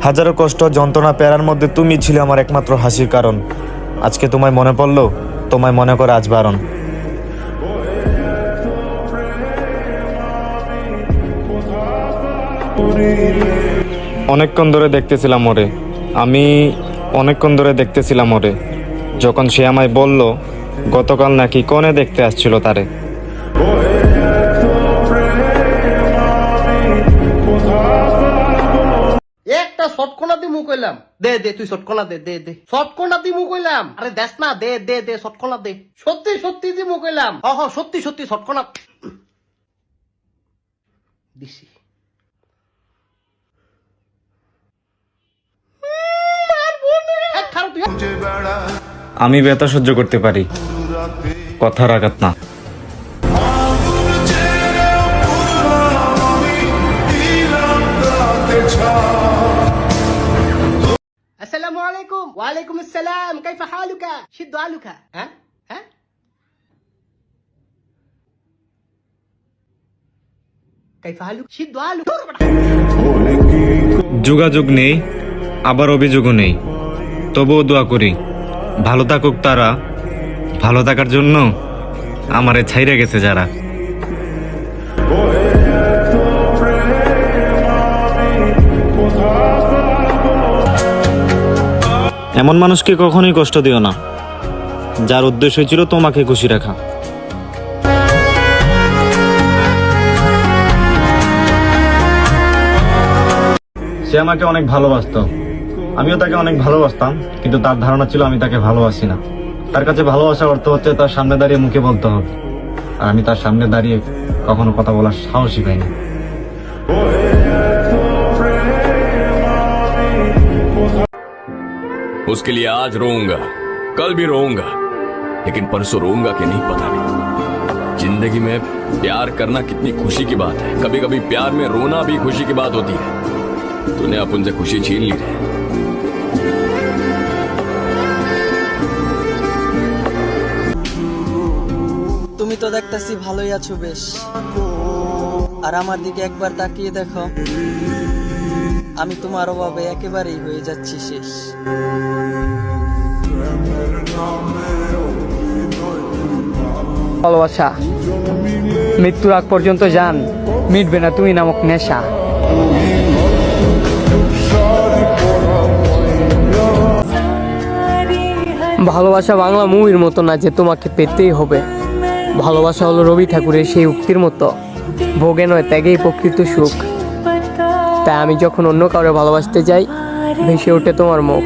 হাজারো কষ্ট যন্ত্রণা পেরার মধ্যে তুমি ছিলে আমার একমাত্র হাসির কারণ। আজকে তোমায় মনে পড়লো, তোমায় মনে করে আজ বারণ। অনেকক্ষণ ধরে দেখতেছিলাম ওরে, আমি অনেকক্ষণ ধরে দেখতেছিলাম ওরে, যখন সে আমায় বলল গতকাল নাকি কনে দেখতে আসছিল তারে। একটা শটকোনা দি মুখ হইলাম, দে দে তুই শটকোনা দে, দে দে শটকোনা দি মুখ হইলাম। আরে দেখ না, দে দে দে শটকোনা দে। সত্যি সত্যি দি মুখ হইলাম। হ সত্যি সত্যি শটকোনা দিছি। আমি ব্যথা সহ্য করতে পারি, কথার আঘাত না। আসসালামু আলাইকুম। ওয়ালাইকুম আসসালাম। কাইফা হালুকা? শিদ্দু আলুকা? হ্যাঁ হ্যাঁ, কাইফা হালুকা? শিদ্দু আলু। যোগাযোগ নেই, আবার অভিযোগও নেই, তবুও দোয়া করি ভালো থাকুক তারা। ভালো থাকার জন্য আমারে ছাইরে গেছে যারা। এমন মানুষকে কখনোই কষ্ট দিও না, যার উদ্দেশ্য ছিল তোমাকে খুশি রাখা। সে আমাকে অনেক ভালোবাসতো, আমিও তাকে অনেক ভালোবাসতাম, কিন্তু তার ধারণা ছিল আমি তাকে ভালোবাসি না। তার কাছে ভালোবাসার অর্থ হচ্ছে তার সামনে দাঁড়িয়ে মুখে বলতে হবে, আর আমি তার সামনে দাঁড়িয়ে কখনো কথা বলার সাহসই পাইনি। उसके लिए आज रोऊंगा, कल भी रोऊंगा, लेकिन परसों रोऊंगा कि नहीं पता नहीं। जिंदगी में प्यार करना कितनी खुशी की बात है। कभी कभी प्यार में रोना भी खुशी की बात होती है। तूने अपन से खुशी छीन ली है। তুমি তো দেখতেছি ভালোই আছো বেশ, আর আমার দিকে একবার তাকিয়ে দেখো, আমি তোমার অভাবে একেবারেই হয়ে যাচ্ছি শেষ। ভালোবাসা মৃত্যুর আগ পর্যন্ত যান, মিটবে না তুমি নামক নেশা। ভালোবাসা বাংলা মুভির মতো না যে তোমাকে পেতেই হবে। ভালোবাসা হলো রবি ঠাকুরের সেই উক্তির মতো, ভোগে নয় ত্যাগেই প্রকৃত সুখ। তাই আমি যখন অন্য কাউকে ভালোবাসতে যাই, ভেসে ওঠে তোমার মুখ।